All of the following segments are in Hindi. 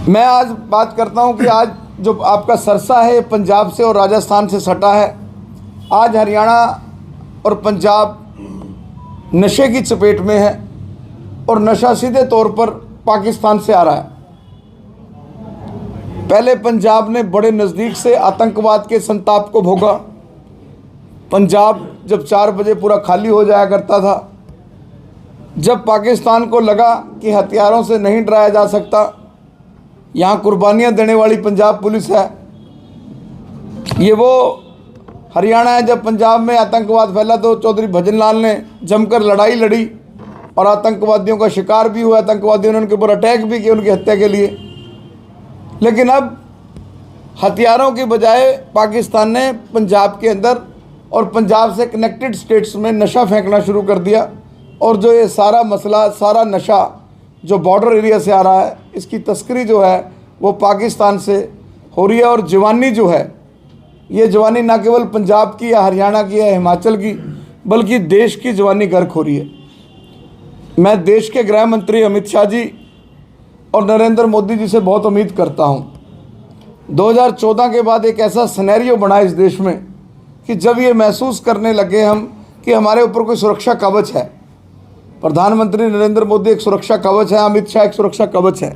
मैं आज बात करता हूं कि आज जो आपका सरसा है पंजाब से और राजस्थान से सटा है। आज हरियाणा और पंजाब नशे की चपेट में है और नशा सीधे तौर पर पाकिस्तान से आ रहा है। पहले पंजाब ने बड़े नज़दीक से आतंकवाद के संताप को भोगा। पंजाब जब 4 बजे पूरा खाली हो जाया करता था, जब पाकिस्तान को लगा कि हथियारों से नहीं डराया जा सकता, यहाँ कुर्बानियाँ देने वाली पंजाब पुलिस है। ये वो हरियाणा है जब पंजाब में आतंकवाद फैला तो चौधरी भजन लाल ने जमकर लड़ाई लड़ी और आतंकवादियों का शिकार भी हुआ। आतंकवादियों ने उनके ऊपर अटैक भी किए उनकी हत्या के लिए। लेकिन अब हथियारों की बजाय पाकिस्तान ने पंजाब के अंदर और पंजाब से कनेक्टेड स्टेट्स में नशा फेंकना शुरू कर दिया। और जो ये सारा मसला, सारा नशा जो बॉर्डर एरिया से आ रहा है, इसकी तस्करी जो है वो पाकिस्तान से हो रही है। और जवानी जो है, ये जवानी ना केवल पंजाब की या हरियाणा की या हिमाचल की, बल्कि देश की जवानी गर्क हो रही है। मैं देश के गृह मंत्री अमित शाह जी और नरेंद्र मोदी जी से बहुत उम्मीद करता हूँ। 2014 के बाद एक ऐसा सिनेरियो बना इस देश में कि जब ये महसूस करने लगे हम कि हमारे ऊपर कोई सुरक्षा कवच है। प्रधानमंत्री नरेंद्र मोदी एक सुरक्षा कवच है, अमित शाह एक सुरक्षा कवच है,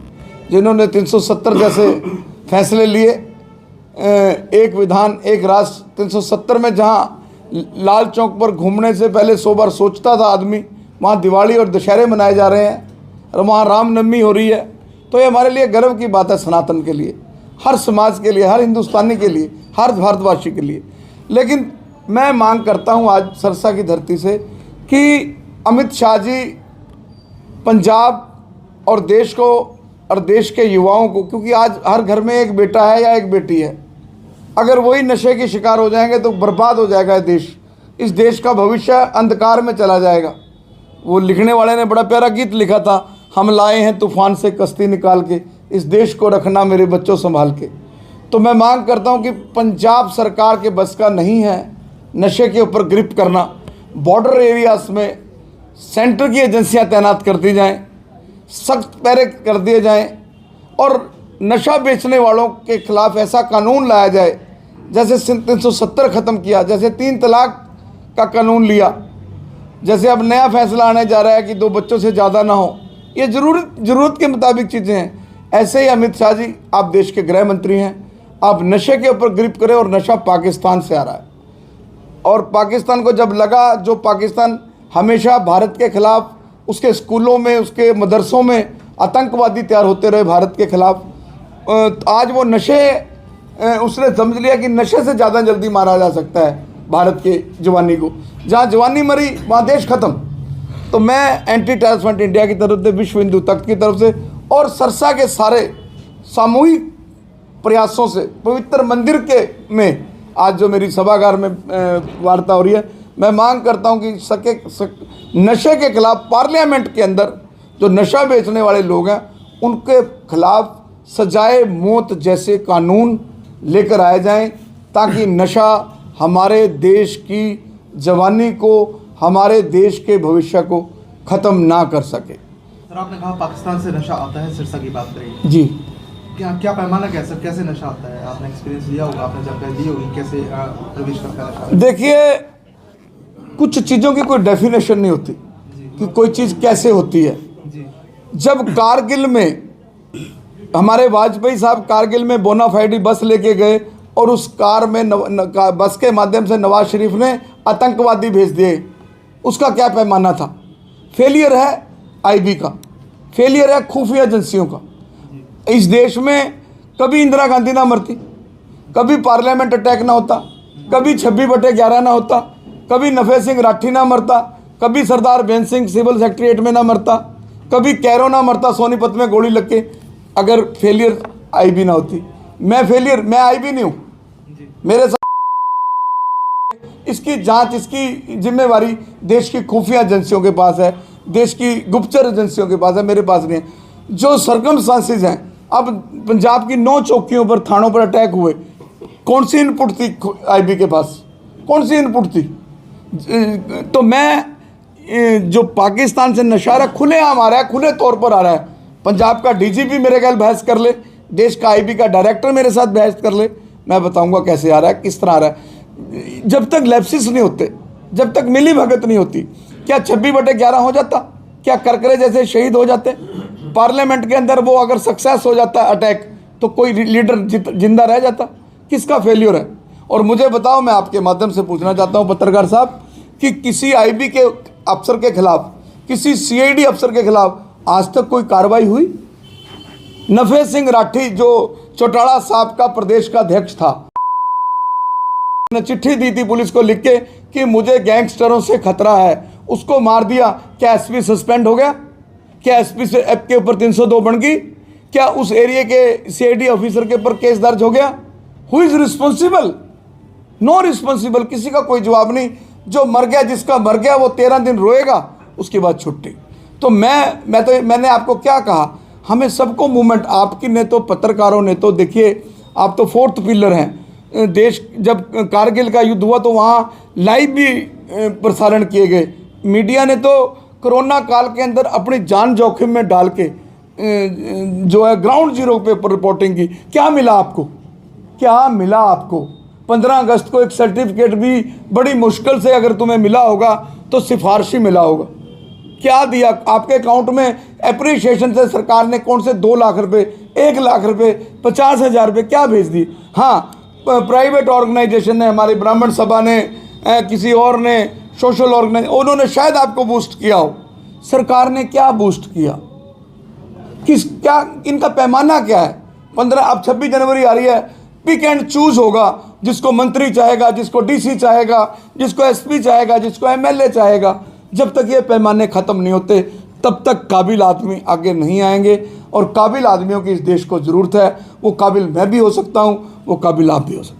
जिन्होंने 370 जैसे फैसले लिए। एक विधान एक राष्ट्र 370 में जहाँ लाल चौक पर घूमने से पहले 100 बार सोचता था आदमी, वहाँ दिवाली और दशहरे मनाए जा रहे हैं और वहाँ रामनवमी हो रही है। तो ये हमारे लिए गर्व की बात है, सनातन के लिए, हर समाज के लिए, हर हिंदुस्तानी के लिए, हर भारतवासी के लिए। लेकिन मैं मांग करता हूँ आज सरसा की धरती से कि अमित शाह जी पंजाब और देश को और देश के युवाओं को, क्योंकि आज हर घर में एक बेटा है या एक बेटी है, अगर वही नशे के शिकार हो जाएंगे तो बर्बाद हो जाएगा ये देश। इस देश का भविष्य अंधकार में चला जाएगा। वो लिखने वाले ने बड़ा प्यारा गीत लिखा था, हम लाए हैं तूफान से कश्ती निकाल के, इस देश को रखना मेरे बच्चों संभाल के। तो मैं मांग करता हूं कि पंजाब सरकार के बस का नहीं है नशे के ऊपर ग्रिप करना। बॉर्डर एरियाज में सेंटर की एजेंसियां तैनात कर दी जाएं, सख्त पैरे कर दिए जाएं और नशा बेचने वालों के खिलाफ ऐसा कानून लाया जाए जैसे 370 ख़त्म किया, जैसे 3 तलाक का कानून लिया, जैसे अब नया फैसला आने जा रहा है कि 2 बच्चों से ज़्यादा ना हो। ये ज़रूरत के मुताबिक चीज़ें हैं। ऐसे ही अमित शाह जी, आप देश के गृह मंत्री हैं, आप नशे के ऊपर ग्रिप करें। और नशा पाकिस्तान से आ रहा है और पाकिस्तान को जब लगा, जो पाकिस्तान हमेशा भारत के ख़िलाफ़, उसके स्कूलों में, उसके मदरसों में आतंकवादी तैयार होते रहे भारत के ख़िलाफ़, आज वो नशे, उसने समझ लिया कि नशे से ज़्यादा जल्दी मारा जा सकता है भारत के जवानी को। जहाँ जवानी मरी वहाँ देश ख़त्म। तो मैं एंटी टेररिस्ट फ्रंट इंडिया की तरफ से, विश्व हिंदू तख्त की तरफ से और सरसा के सारे सामूहिक प्रयासों से, पवित्र मंदिर के में आज जो मेरी सभागार में वार्ता हो रही है, मैं मांग करता हूं कि नशे के खिलाफ पार्लियामेंट के अंदर जो नशा बेचने वाले लोग हैं उनके खिलाफ सजाए मौत जैसे कानून लेकर आए जाएं, ताकि नशा हमारे देश की जवानी को, हमारे देश के भविष्य को ख़त्म ना कर सके। सर, आपने कहा पाकिस्तान से नशा आता है, सिरसा की बात करें जी, क्या पैमाना कैसे नशा आता है? आपने एक्सपीरियंस लिया होगा, आपने जानकारी दी होगी कैसे प्रवेश करता है नशा? देखिए, कुछ चीज़ों की कोई डेफिनेशन नहीं होती कि कोई चीज़ कैसे होती है। जब कारगिल में हमारे वाजपेयी साहब कारगिल में बोनाफाइडी बस लेके गए और उस कार में बस के माध्यम से नवाज शरीफ ने आतंकवादी भेज दिए, उसका क्या पैमाना था? फेलियर है आईबी का, फेलियर है खुफिया एजेंसियों का। इस देश में कभी इंदिरा गांधी ना मरती, कभी पार्लियामेंट अटैक ना होता, कभी 26/11 ना होता, कभी नफे सिंह राठी ना मरता, कभी सरदार बेन सिंह सिविल सेक्रेटरीट में ना मरता, कभी कैरो ना मरता सोनीपत में गोली लग के, अगर फेलियर आईबी ना होती। मैं आईबी नहीं हूँ, मेरे साथ इसकी जांच, इसकी जिम्मेवारी देश की खुफिया एजेंसियों के पास है, देश की गुप्तचर एजेंसियों के पास है, मेरे पास नहीं है। जो सर्कमस्टांसेस हैं, अब पंजाब की 9 चौकियों पर, थानों पर अटैक हुए, कौन सी इनपुट थी आईबी के पास? कौन सी इनपुट थी? तो मैं जो पाकिस्तान से नशा खुलेआम आ रहा है, खुले तौर पर आ रहा है। पंजाब का डीजीपी मेरे ख्याल बहस कर ले देश का आईबी का डायरेक्टर मेरे साथ बहस कर ले, मैं बताऊंगा कैसे आ रहा है, किस तरह आ रहा है। जब तक लैप्सिस नहीं होते, जब तक मिली भगत नहीं होती, क्या 26/11 हो जाता? क्या करकरे जैसे शहीद हो जाते? पार्लियामेंट के अंदर वो अगर सक्सेस हो जाता अटैक, तो कोई लीडर जिंदा रह जाता? किसका फेल्योर है? और मुझे बताओ, मैं आपके माध्यम से पूछना चाहता हूं पत्रकार साहब, कि किसी आईबी के अफसर के खिलाफ, किसी सीआईडी अफसर के खिलाफ आज तक कोई कार्रवाई हुई? नफे सिंह राठी जो चौटाला साहब का प्रदेश का अध्यक्ष था, ने चिट्ठी दी थी पुलिस को लिख के कि मुझे गैंगस्टरों से खतरा है, उसको मार दिया। क्या एसपी सस्पेंड हो गया? क्या एसपी से एप के ऊपर 302 बन गई? क्या उस एरिया के सीआईडी ऑफिसर के ऊपर केस दर्ज हो गया? Who is responsible? Know responsible, किसी का कोई जवाब नहीं। जो मर गया, जिसका मर गया वो 13 दिन रोएगा, उसके बाद छुट्टी। तो मैंने आपको क्या कहा, हमें सबको मूवमेंट, आपकी ने तो, पत्रकारों ने तो, देखिए आप तो फोर्थ पिलर हैं। देश जब कारगिल का युद्ध हुआ तो वहाँ लाइव भी प्रसारण किए गए। मीडिया ने तो कोरोना काल के अंदर अपनी जान जोखिम में डाल के जो है ग्राउंड जीरो पे रिपोर्टिंग की। क्या मिला आपको? क्या मिला आपको? 15 अगस्त को एक सर्टिफिकेट भी बड़ी मुश्किल से अगर तुम्हें मिला होगा तो सिफारशी मिला होगा। क्या दिया आपके अकाउंट में? एप्रिसिएशन से सरकार ने कौन से 2 लाख रुपए, 1 लाख रुपए, 50,000 रुपये क्या भेज दिए? हाँ, प्राइवेट ऑर्गेनाइजेशन ने, हमारी ब्राह्मण सभा ने, किसी और ने, सोशल ऑर्गेनाइजेशन, उन्होंने शायद आपको बूस्ट किया हो। सरकार ने क्या बूस्ट किया? क्या इनका पैमाना क्या है? 15 अब 26 जनवरी आ रही है, पिक एंड चूज होगा, जिसको मंत्री चाहेगा, जिसको डीसी चाहेगा, जिसको एसपी चाहेगा, जिसको एमएलए चाहेगा। जब तक ये पैमाने खत्म नहीं होते तब तक काबिल आदमी आगे नहीं आएंगे। और काबिल आदमियों की इस देश को ज़रूरत है। वो काबिल मैं भी हो सकता हूँ, वो काबिल आप भी हो सकते हैं।